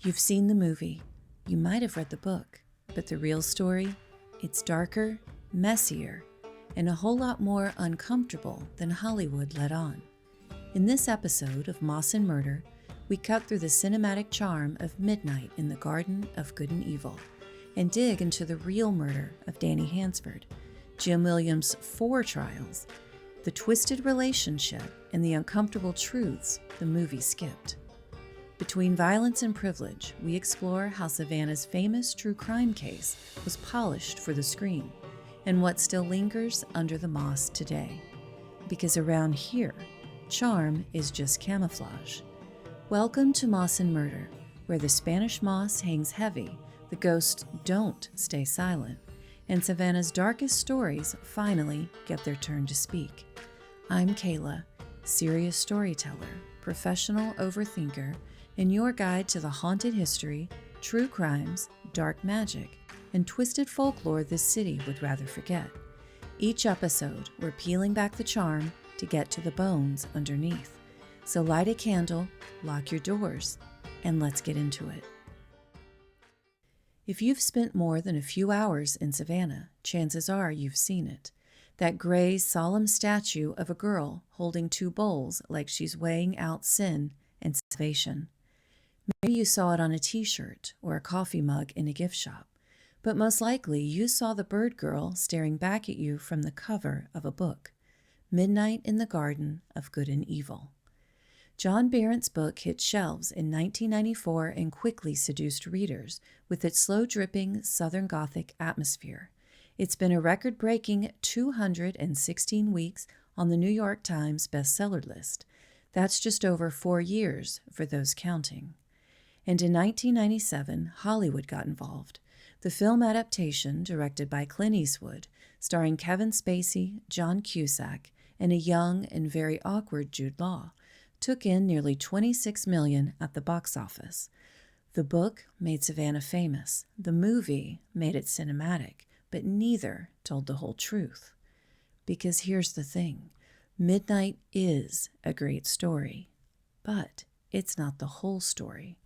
You've seen the movie, you might have read the book, but the real story, it's darker, messier, and a whole lot more uncomfortable than Hollywood let on. In this episode of Moss and Murder, we cut through the cinematic charm of midnight in the Garden of Good and Evil and dig into the real murder of Danny Hansford, Jim Williams' 4 trials, the twisted relationship, and the uncomfortable truths the movie skipped. Between violence and privilege, we explore how Savannah's famous true crime case was polished for the screen and what still lingers under the moss today. Because around here, charm is just camouflage. Welcome to Moss and Murder, where the Spanish moss hangs heavy, the ghosts don't stay silent, and Savannah's darkest stories finally get their turn to speak. I'm Kayla, serious storyteller, professional overthinker, and your guide to the haunted history, true crimes, dark magic, and twisted folklore this city would rather forget. Each episode, we're peeling back the charm to get to the bones underneath. So light a candle, lock your doors, and let's get into it. If you've spent more than a few hours in Savannah, chances are you've seen it. That gray, solemn statue of a girl holding 2 bowls like she's weighing out sin and salvation. Maybe you saw it on a t-shirt or a coffee mug in a gift shop, but most likely you saw the bird girl staring back at you from the cover of a book, Midnight in the Garden of Good and Evil. John Berendt's book hit shelves in 1994 and quickly seduced readers with its slow-dripping Southern Gothic atmosphere. It's been a record-breaking 216 weeks on the New York Times bestseller list. That's just over 4 years for those counting. And in 1997, Hollywood got involved. The film adaptation, directed by Clint Eastwood, starring Kevin Spacey, John Cusack, and a young and very awkward Jude Law, took in nearly $26 million at the box office. The book made Savannah famous. The movie made it cinematic, but neither told the whole truth. Because here's the thing. Midnight is a great story, but it's not the whole story.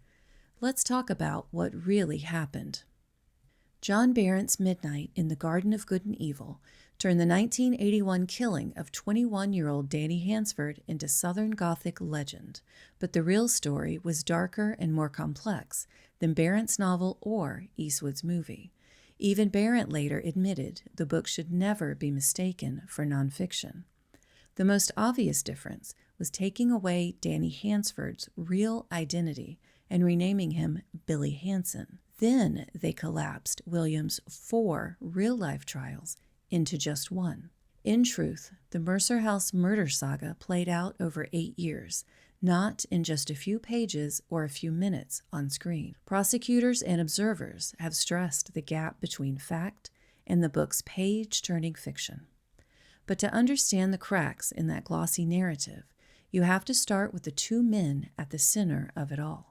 Let's talk about what really happened. John Berendt's Midnight in the Garden of Good and Evil turned the 1981 killing of 21-year-old Danny Hansford into Southern Gothic legend, but the real story was darker and more complex than Berendt's novel or Eastwood's movie. Even Berendt later admitted the book should never be mistaken for nonfiction. The most obvious difference was taking away Danny Hansford's real identity and renaming him Billy Hansen. Then they collapsed Williams' 4 real-life trials into just 1. In truth, the Mercer House murder saga played out over 8 years, not in just a few pages or a few minutes on screen. Prosecutors and observers have stressed the gap between fact and the book's page-turning fiction. But to understand the cracks in that glossy narrative, you have to start with the 2 men at the center of it all.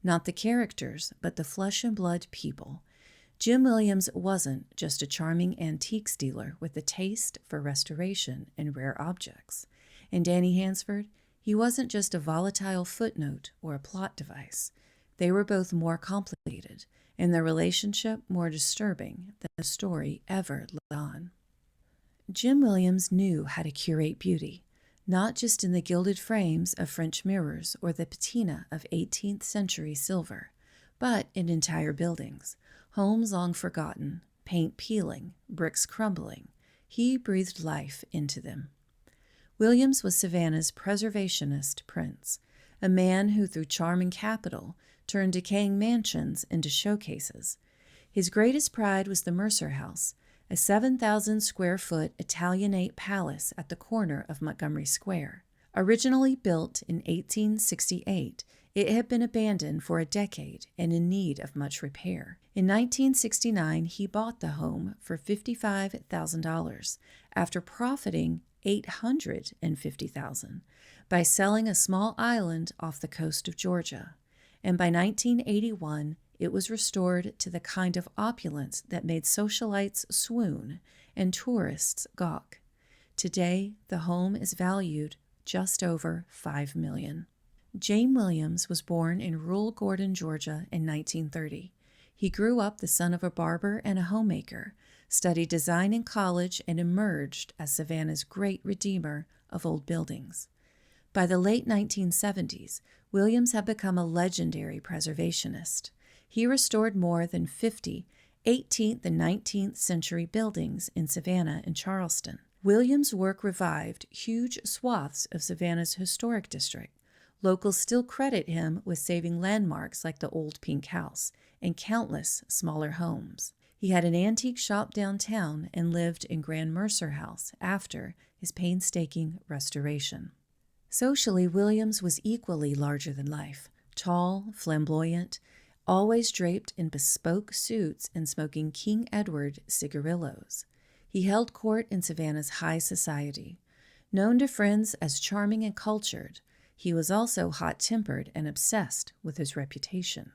Not the characters, but the flesh and blood people. Jim Williams wasn't just a charming antiques dealer with a taste for restoration and rare objects. And Danny Hansford, he wasn't just a volatile footnote or a plot device. They were both more complicated, and their relationship more disturbing than the story ever let on. Jim Williams knew how to curate beauty, not just in the gilded frames of French mirrors or the patina of 18th century silver, but in entire buildings, homes long forgotten, paint peeling, bricks crumbling. He breathed life into them. Williams was Savannah's preservationist prince, a man who through charm and capital turned decaying mansions into showcases. His greatest pride was the Mercer House, a 7,000-square-foot Italianate palace at the corner of Montgomery Square. Originally built in 1868, it had been abandoned for a decade and in need of much repair. In 1969, he bought the home for $55,000 after profiting $850,000 by selling a small island off the coast of Georgia. And by 1981, it was restored to the kind of opulence that made socialites swoon and tourists gawk. Today, the home is valued just over $5 million. Jane Williams was born in rural Gordon, Georgia in 1930. He grew up the son of a barber and a homemaker, studied design in college, and emerged as Savannah's great redeemer of old buildings. By the late 1970s, Williams had become a legendary preservationist. He restored more than 50 18th and 19th century buildings in Savannah and Charleston. Williams' work revived huge swaths of Savannah's historic district. Locals still credit him with saving landmarks like the Old Pink House and countless smaller homes. He had an antique shop downtown and lived in Grand Mercer House after his painstaking restoration. Socially, Williams was equally larger than life, tall, flamboyant, always draped in bespoke suits and smoking King Edward cigarillos. He held court in Savannah's high society. Known to friends as charming and cultured, he was also hot-tempered and obsessed with his reputation.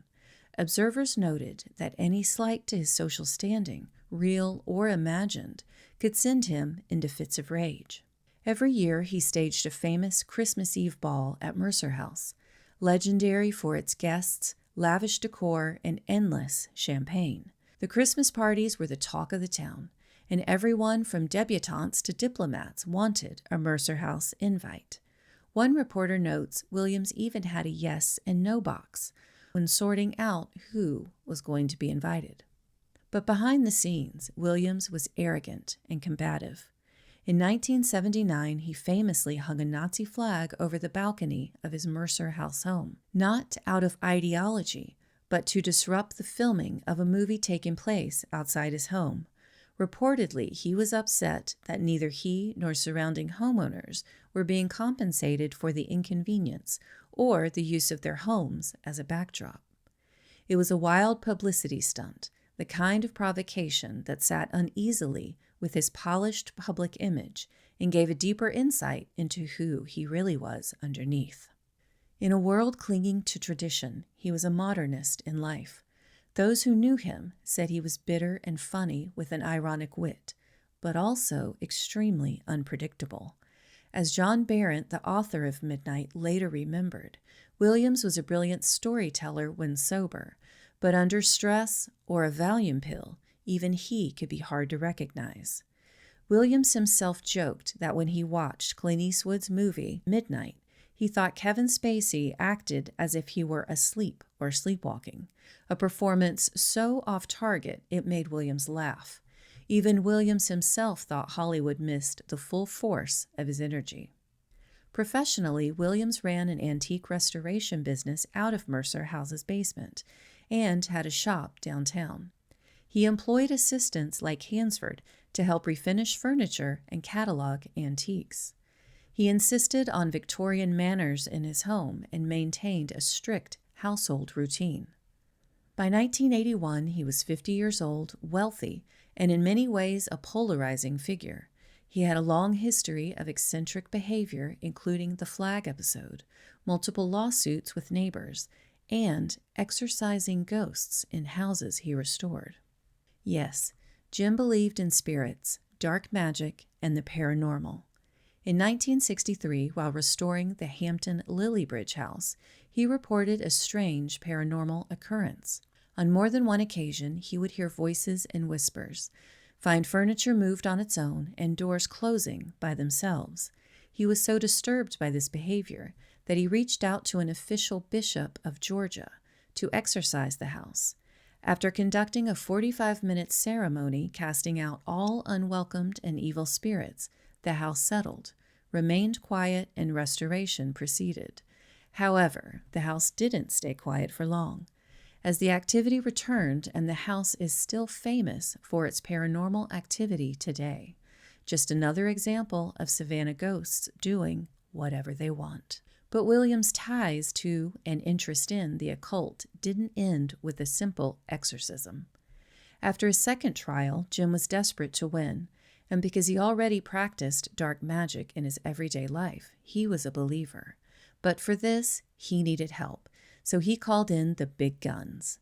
Observers noted that any slight to his social standing, real or imagined, could send him into fits of rage. Every year he staged a famous Christmas Eve ball at Mercer House, legendary for its guests, lavish decor, and endless champagne. The Christmas parties were the talk of the town, and everyone from debutantes to diplomats wanted a Mercer House invite. One reporter notes Williams even had a yes and no box when sorting out who was going to be invited. But behind the scenes, Williams was arrogant and combative. In 1979, he famously hung a Nazi flag over the balcony of his Mercer House home, not out of ideology, but to disrupt the filming of a movie taking place outside his home. Reportedly, he was upset that neither he nor surrounding homeowners were being compensated for the inconvenience or the use of their homes as a backdrop. It was a wild publicity stunt, the kind of provocation that sat uneasily with his polished public image and gave a deeper insight into who he really was underneath. In a world clinging to tradition, he was a modernist in life. Those who knew him said he was bitter and funny with an ironic wit, but also extremely unpredictable. As John Barrett, the author of Midnight, later remembered, Williams was a brilliant storyteller when sober, but under stress or a Valium pill, even he could be hard to recognize. Williams himself joked that when he watched Clint Eastwood's movie Midnight, he thought Kevin Spacey acted as if he were asleep or sleepwalking, a performance so off-target it made Williams laugh. Even Williams himself thought Hollywood missed the full force of his energy. Professionally, Williams ran an antique restoration business out of Mercer House's basement and had a shop downtown. He employed assistants like Hansford to help refinish furniture and catalog antiques. He insisted on Victorian manners in his home and maintained a strict household routine. By 1981, he was 50 years old, wealthy, and in many ways a polarizing figure. He had a long history of eccentric behavior, including the flag episode, multiple lawsuits with neighbors, and exorcising ghosts in houses he restored. Yes, Jim believed in spirits, dark magic, and the paranormal. In 1963, while restoring the Hampton Lilliebridge house, he reported a strange paranormal occurrence. On more than one occasion, he would hear voices and whispers, find furniture moved on its own, and doors closing by themselves. He was so disturbed by this behavior that he reached out to an official bishop of Georgia to exorcise the house. After conducting a 45-minute ceremony casting out all unwelcomed and evil spirits, the house settled, remained quiet, and restoration proceeded. However, the house didn't stay quiet for long, as the activity returned, and the house is still famous for its paranormal activity today. Just another example of Savannah ghosts doing whatever they want. But Williams' ties to and interest in the occult didn't end with a simple exorcism. After his second trial, Jim was desperate to win, and because he already practiced dark magic in his everyday life, he was a believer. But for this, he needed help, so he called in the big guns.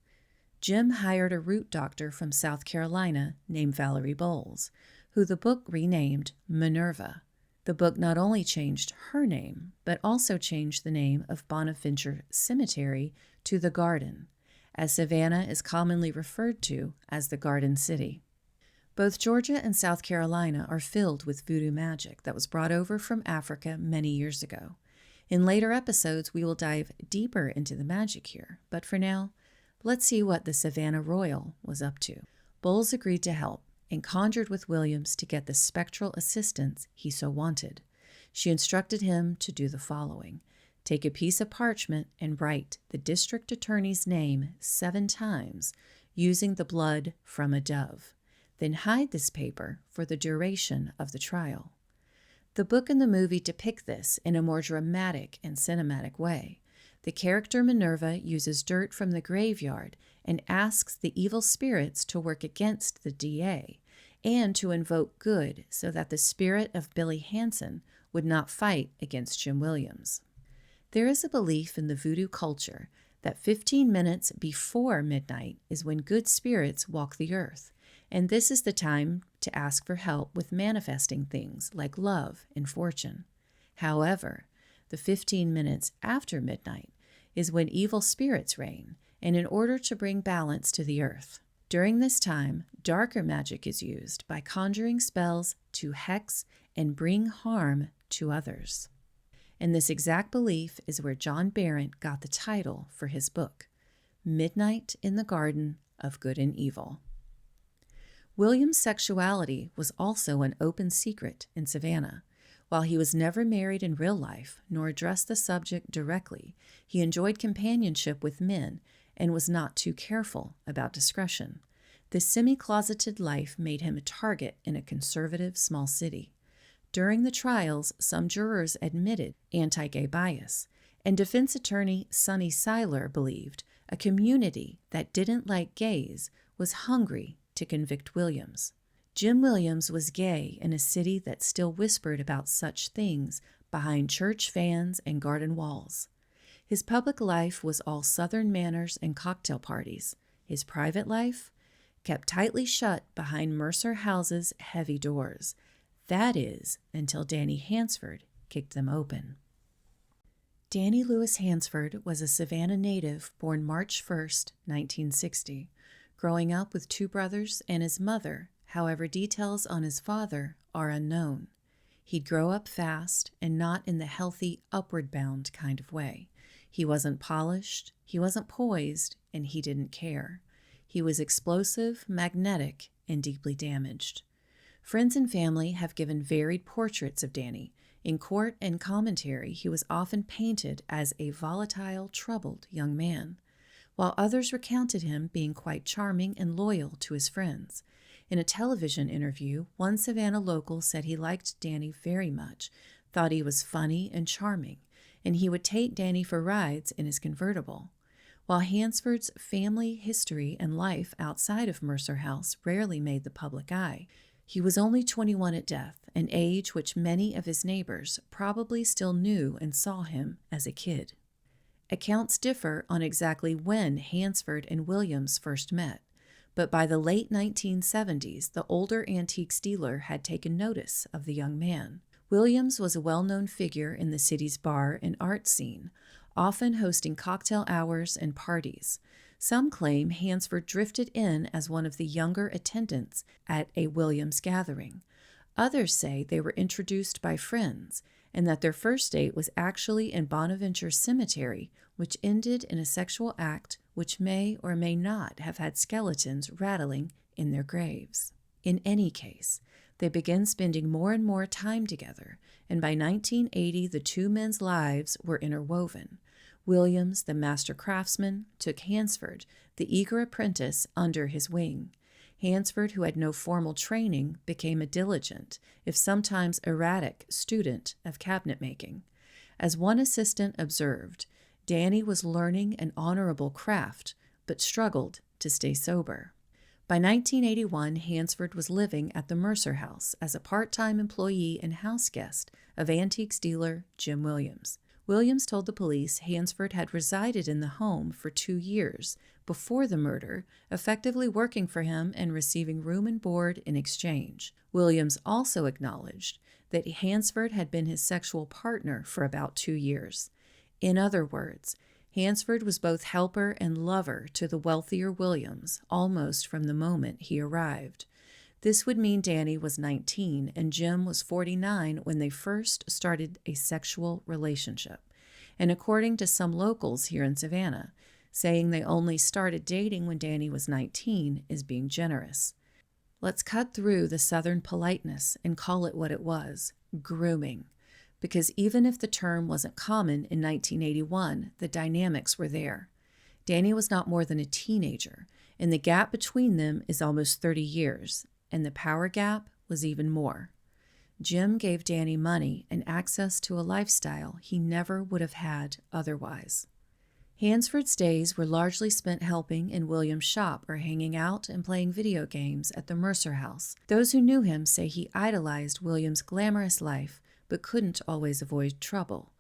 Jim hired a root doctor from South Carolina named Valerie Bowles, who the book renamed Minerva. The The book not only changed her name, but also changed the name of Bonaventure Cemetery to the Garden, as Savannah is commonly referred to as the Garden City. Both Georgia and South Carolina are filled with voodoo magic that was brought over from Africa many years ago. In later episodes, we will dive deeper into the magic here, but for now, let's see what the Savannah Royal was up to. Bowles agreed to help and conjured with Williams to get the spectral assistance he so wanted. She instructed him to do the following: take a piece of parchment and write the district attorney's name 7 times using the blood from a dove. Then hide this paper for the duration of the trial. The book and the movie depict this in a more dramatic and cinematic way. The character Minerva uses dirt from the graveyard and asks the evil spirits to work against the DA and to invoke good so that the spirit of Billy Hanson would not fight against Jim Williams. There is a belief in the voodoo culture that 15 minutes before midnight is when good spirits walk the earth, and this is the time to ask for help with manifesting things like love and fortune. However, the 15 minutes after midnight is when evil spirits reign, and in order to bring balance to the earth. During this time, darker magic is used by conjuring spells to hex and bring harm to others. And this exact belief is where John Barrett got the title for his book, Midnight in the Garden of Good and Evil. William's sexuality was also an open secret in Savannah. While he was never married in real life, nor addressed the subject directly, he enjoyed companionship with men and was not too careful about discretion. This semi-closeted life made him a target in a conservative small city. During the trials, some jurors admitted anti-gay bias, and defense attorney Sonny Seiler believed a community that didn't like gays was hungry to convict Williams. Jim Williams was gay in a city that still whispered about such things behind church fans and garden walls. His public life was all Southern manners and cocktail parties. His private life kept tightly shut behind Mercer House's heavy doors. That is, until Danny Hansford kicked them open. Danny Lewis Hansford was a Savannah native born March 1st, 1960. Growing up with 2 brothers and his mother, however, details on his father are unknown. He'd grow up fast and not in the healthy, upward-bound kind of way. He wasn't polished, he wasn't poised, and he didn't care. He was explosive, magnetic, and deeply damaged. Friends and family have given varied portraits of Danny. In court and commentary, he was often painted as a volatile, troubled young man, while others recounted him being quite charming and loyal to his friends. In a television interview, one Savannah local said he liked Danny very much, thought he was funny and charming, and he would take Danny for rides in his convertible. While Hansford's family history and life outside of Mercer House rarely made the public eye, he was only 21 at death, an age which many of his neighbors probably still knew and saw him as a kid. Accounts differ on exactly when Hansford and Williams first met, but by the late 1970s, the older antiques dealer had taken notice of the young man. Williams was a well-known figure in the city's bar and art scene, often hosting cocktail hours and parties. Some claim Hansford drifted in as one of the younger attendants at a Williams gathering. Others say they were introduced by friends, and that their first date was actually in Bonaventure Cemetery, which ended in a sexual act which may or may not have had skeletons rattling in their graves. In any case, they began spending more and more time together, and by 1980 the 2 men's lives were interwoven. Williams, the master craftsman, took Hansford, the eager apprentice, under his wing. Hansford, who had no formal training, became a diligent, if sometimes erratic, student of cabinet-making. As one assistant observed, Danny was learning an honorable craft, but struggled to stay sober. By 1981, Hansford was living at the Mercer House as a part-time employee and house guest of antiques dealer Jim Williams. Williams told the police Hansford had resided in the home for 2 years before the murder, effectively working for him and receiving room and board in exchange. Williams also acknowledged that Hansford had been his sexual partner for about 2 years. In other words, Hansford was both helper and lover to the wealthier Williams almost from the moment he arrived. This would mean Danny was 19 and Jim was 49 when they first started a sexual relationship. And according to some locals here in Savannah, saying they only started dating when Danny was 19 is being generous. Let's cut through the Southern politeness and call it what it was, grooming. Because even if the term wasn't common in 1981, the dynamics were there. Danny was not more than a teenager, and the gap between them is almost 30 years, and the power gap was even more. Jim gave Danny money and access to a lifestyle he never would have had otherwise. Hansford's days were largely spent helping in William's shop or hanging out and playing video games at the Mercer House. Those who knew him say he idolized William's glamorous life, but couldn't always avoid trouble.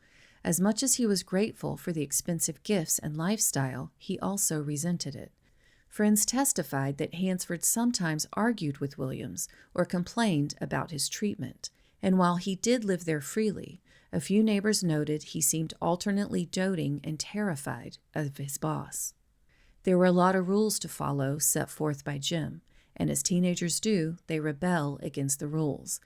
As much as he was grateful for the expensive gifts and lifestyle, he also resented it. Friends testified that Hansford sometimes argued with Williams or complained about his treatment, and while he did live there freely, a few neighbors noted he seemed alternately doting and terrified of his boss. There were a lot of rules to follow set forth by Jim, and as teenagers do, they rebel against the rules.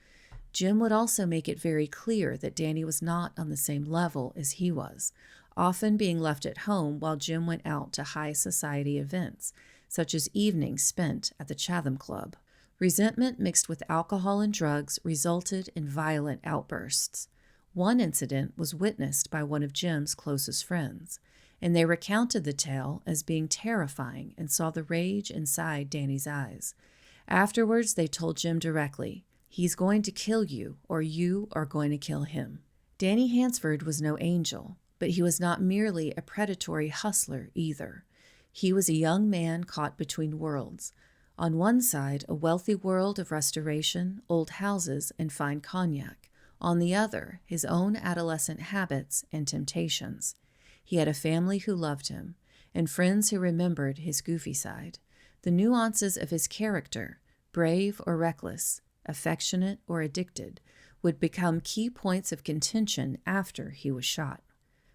Jim would also make it very clear that Danny was not on the same level as he was, often being left at home while Jim went out to high society events, such as evenings spent at the Chatham Club. Resentment mixed with alcohol and drugs resulted in violent outbursts. One incident was witnessed by one of Jim's closest friends, and they recounted the tale as being terrifying and saw the rage inside Danny's eyes. Afterwards, they told Jim directly, "He's going to kill you, or you are going to kill him." Danny Hansford was no angel, but he was not merely a predatory hustler either. He was a young man caught between worlds. On one side, a wealthy world of restoration, old houses, and fine cognac. On the other, his own adolescent habits and temptations. He had a family who loved him, and friends who remembered his goofy side. The nuances of his character, brave or reckless, affectionate or addicted, would become key points of contention after he was shot.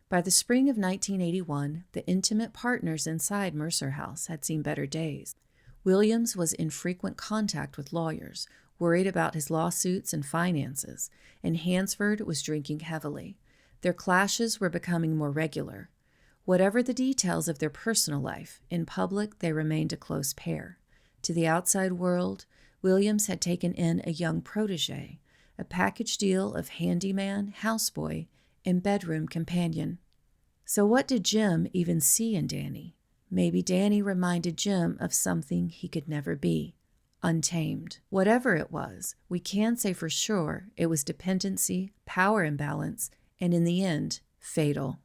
By the spring of 1981, the intimate partners inside Mercer House had seen better days. Williams was in frequent contact with lawyers, worried about his lawsuits and finances, and Hansford was drinking heavily. Their clashes were becoming more regular. Whatever the details of their personal life, in public they remained a close pair. To the outside world, Williams had taken in a young protege, a package deal of handyman, houseboy, and bedroom companion. So what did Jim even see in Danny? Maybe Danny reminded Jim of something he could never be. Untamed. Whatever it was, we can say for sure it was dependency, power imbalance, and in the end, fatal.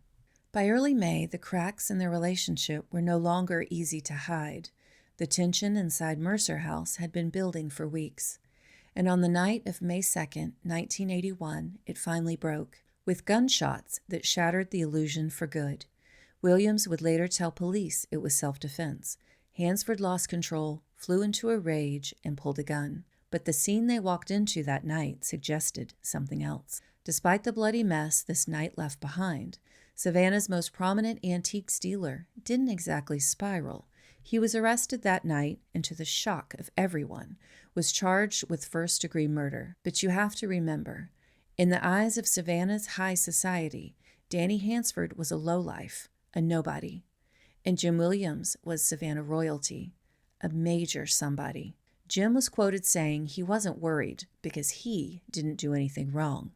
By early May, the cracks in their relationship were no longer easy to hide. The tension inside Mercer House had been building for weeks. And on the night of May 2nd, 1981, it finally broke, with gunshots that shattered the illusion for good. Williams would later tell police it was self-defense. Hansford lost control, flew into a rage, and pulled a gun. But the scene they walked into that night suggested something else. Despite the bloody mess this night left behind, Savannah's most prominent antiques dealer didn't exactly spiral. He was arrested that night and, to the shock of everyone, was charged with first-degree murder. But you have to remember, in the eyes of Savannah's high society, Danny Hansford was a lowlife, a nobody. And Jim Williams was Savannah royalty, a major somebody. Jim was quoted saying he wasn't worried because he didn't do anything wrong.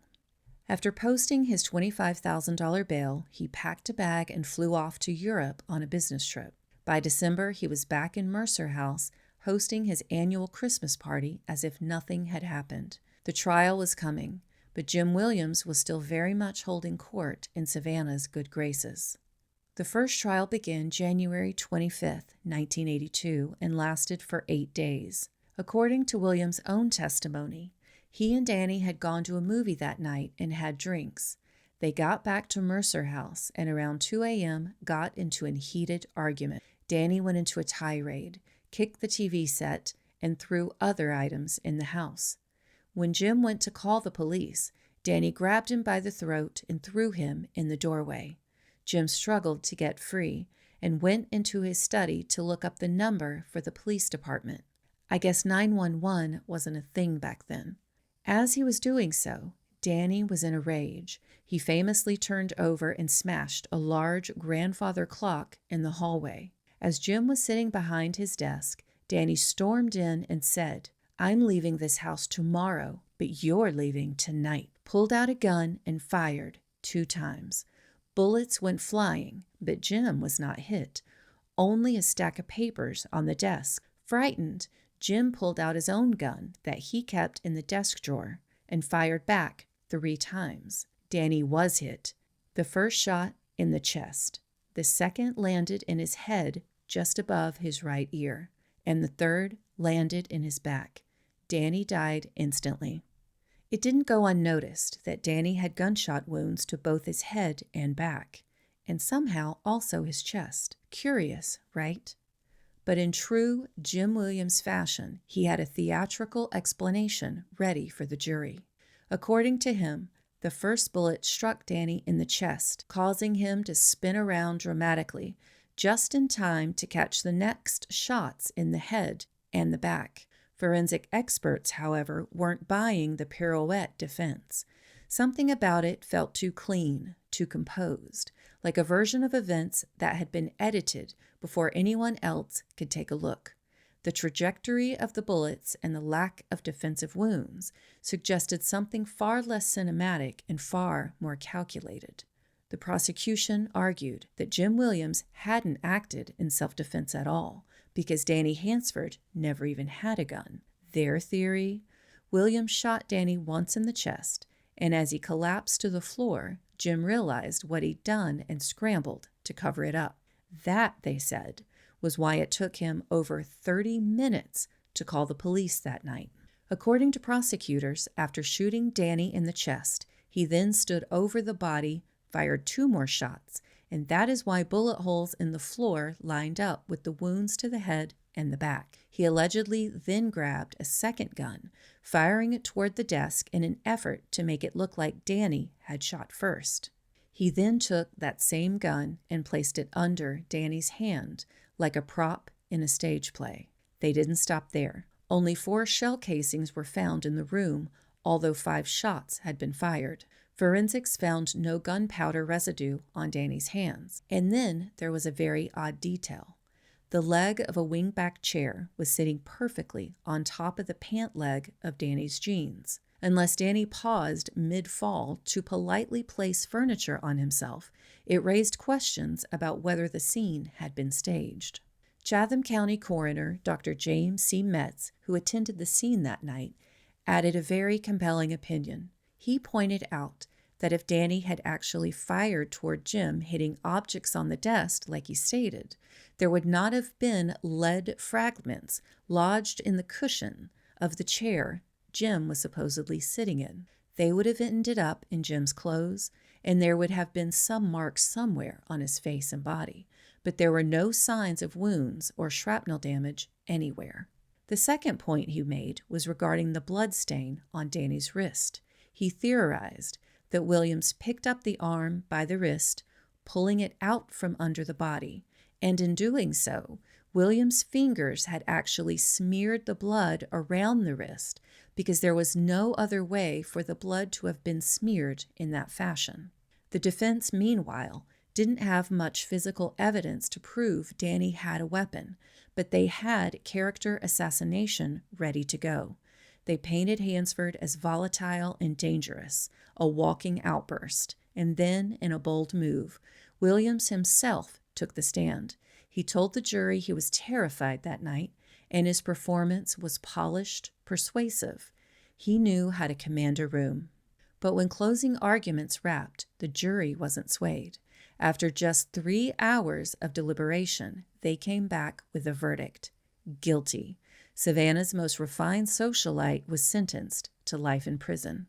After posting his $25,000 bail, he packed a bag and flew off to Europe on a business trip. By December, he was back in Mercer House, hosting his annual Christmas party as if nothing had happened. The trial was coming, but Jim Williams was still very much holding court in Savannah's good graces. The first trial began January 25, 1982, and lasted for 8 days. According to Williams' own testimony, he and Danny had gone to a movie that night and had drinks. They got back to Mercer House and around 2 a.m. got into a heated argument. Danny went into a tirade, kicked the TV set, and threw other items in the house. When Jim went to call the police, Danny grabbed him by the throat and threw him in the doorway. Jim struggled to get free and went into his study to look up the number for the police department. I guess 911 wasn't a thing back then. As he was doing so, Danny was in a rage. He famously turned over and smashed a large grandfather clock in the hallway. As Jim was sitting behind his desk, Danny stormed in and said, "I'm leaving this house tomorrow, but you're leaving tonight." Pulled out a gun and fired 2 times. Bullets went flying, but Jim was not hit. Only a stack of papers on the desk. Frightened, Jim pulled out his own gun that he kept in the desk drawer and fired back 3 times. Danny was hit. The first shot in the chest. The second landed in his head just above his right ear, and the third landed in his back. Danny died instantly. It didn't go unnoticed that Danny had gunshot wounds to both his head and back, and somehow also his chest. Curious, right? But in true Jim Williams fashion, he had a theatrical explanation ready for the jury. According to him, the first bullet struck Danny in the chest, causing him to spin around dramatically, just in time to catch the next shots in the head and the back. Forensic experts, however, weren't buying the pirouette defense. Something about it felt too clean, too composed, like a version of events that had been edited before anyone else could take a look. The trajectory of the bullets and the lack of defensive wounds suggested something far less cinematic and far more calculated. The prosecution argued that Jim Williams hadn't acted in self-defense at all, because Danny Hansford never even had a gun. Their theory? Williams shot Danny once in the chest, and as he collapsed to the floor, Jim realized what he'd done and scrambled to cover it up. That, they said, was why it took him over 30 minutes to call the police that night. According to prosecutors, after shooting Danny in the chest, he then stood over the body, fired 2 more shots, and that is why bullet holes in the floor lined up with the wounds to the head and the back. He allegedly then grabbed a second gun, firing it toward the desk in an effort to make it look like Danny had shot first. He then took that same gun and placed it under Danny's hand, like a prop in a stage play. They didn't stop there. Only 4 shell casings were found in the room, although 5 shots had been fired. Forensics found no gunpowder residue on Danny's hands. And then there was a very odd detail. The leg of a wingback chair was sitting perfectly on top of the pant leg of Danny's jeans. Unless Danny paused mid-fall to politely place furniture on himself, it raised questions about whether the scene had been staged. Chatham County Coroner Dr. James C. Metz, who attended the scene that night, added a very compelling opinion. He pointed out that if Danny had actually fired toward Jim, hitting objects on the desk like he stated, there would not have been lead fragments lodged in the cushion of the chair Jim was supposedly sitting in. They would have ended up in Jim's clothes, and there would have been some marks somewhere on his face and body, but there were no signs of wounds or shrapnel damage anywhere. The second point he made was regarding the blood stain on Danny's wrist. He theorized that Williams picked up the arm by the wrist, pulling it out from under the body, and in doing so, Williams' fingers had actually smeared the blood around the wrist because there was no other way for the blood to have been smeared in that fashion. The defense, meanwhile, didn't have much physical evidence to prove Danny had a weapon, but they had character assassination ready to go. They painted Hansford as volatile and dangerous, a walking outburst, and then, in a bold move, Williams himself took the stand. He told the jury he was terrified that night, and his performance was polished, persuasive. He knew how to command a room. But when closing arguments wrapped, the jury wasn't swayed. After just 3 hours of deliberation, they came back with a verdict: guilty. Savannah's most refined socialite was sentenced to life in prison.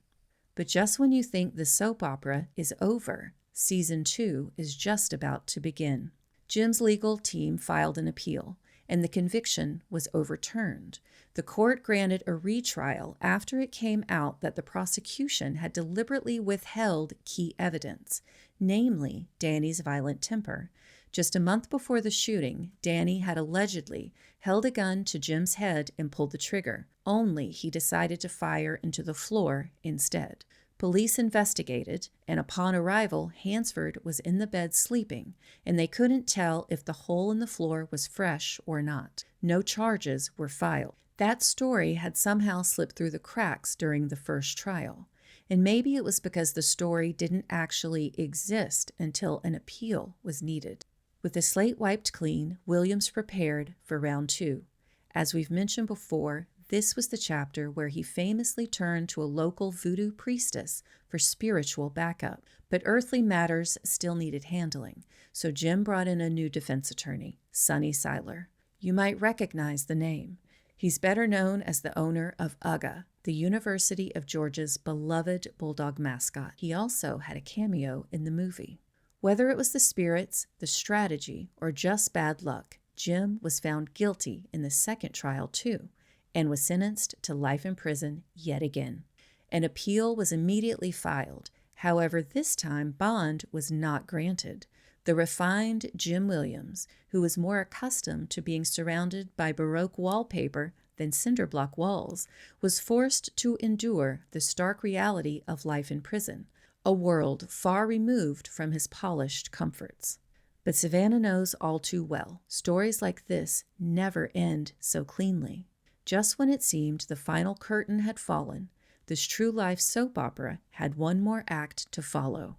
But just when you think the soap opera is over, Season 2 is just about to begin. Jim's legal team filed an appeal, and the conviction was overturned. The court granted a retrial after it came out that the prosecution had deliberately withheld key evidence, namely Danny's violent temper. Just a month before the shooting, Danny had allegedly held a gun to Jim's head and pulled the trigger, only he decided to fire into the floor instead. Police investigated, and upon arrival, Hansford was in the bed sleeping, and they couldn't tell if the hole in the floor was fresh or not. No charges were filed. That story had somehow slipped through the cracks during the first trial, and maybe it was because the story didn't actually exist until an appeal was needed. With the slate wiped clean, Williams prepared for round 2. As we've mentioned before, this was the chapter where he famously turned to a local voodoo priestess for spiritual backup. But earthly matters still needed handling, so Jim brought in a new defense attorney, Sonny Seiler. You might recognize the name. He's better known as the owner of UGA, the University of Georgia's beloved bulldog mascot. He also had a cameo in the movie. Whether it was the spirits, the strategy, or just bad luck, Jim was found guilty in the second trial too, and was sentenced to life in prison yet again. An appeal was immediately filed. However, this time bond was not granted. The refined Jim Williams, who was more accustomed to being surrounded by Baroque wallpaper than cinder block walls, was forced to endure the stark reality of life in prison, a world far removed from his polished comforts. But Savannah knows all too well, stories like this never end so cleanly. Just when it seemed the final curtain had fallen, this true-life soap opera had one more act to follow.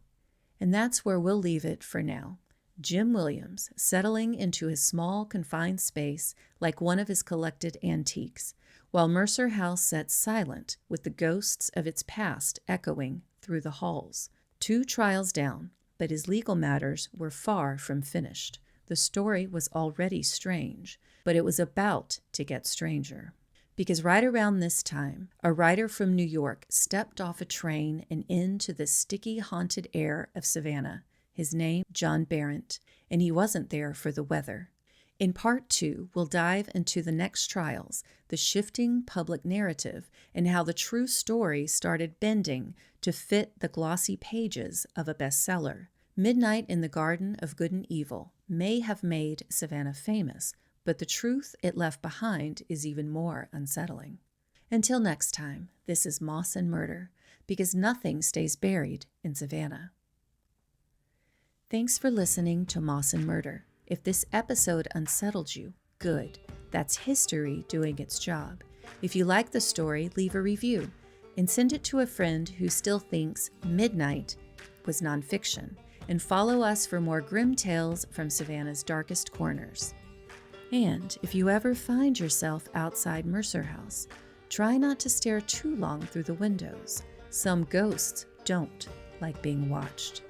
And that's where we'll leave it for now. Jim Williams settling into his small, confined space like one of his collected antiques, while Mercer House sat silent with the ghosts of its past echoing through the halls. 2 trials down, but his legal matters were far from finished. The story was already strange, but it was about to get stranger. Because right around this time, a writer from New York stepped off a train and into the sticky, haunted air of Savannah. His name, John Barrett, and he wasn't there for the weather. In part 2, we'll dive into the next trials, the shifting public narrative, and how the true story started bending to fit the glossy pages of a bestseller. Midnight in the Garden of Good and Evil may have made Savannah famous, but the truth it left behind is even more unsettling. Until next time, this is Moss and Murder, because nothing stays buried in Savannah. Thanks for listening to Moss and Murder. If this episode unsettled you, good. That's history doing its job. If you like the story, leave a review and send it to a friend who still thinks Midnight was nonfiction, and follow us for more grim tales from Savannah's darkest corners. And if you ever find yourself outside Mercer House, try not to stare too long through the windows. Some ghosts don't like being watched.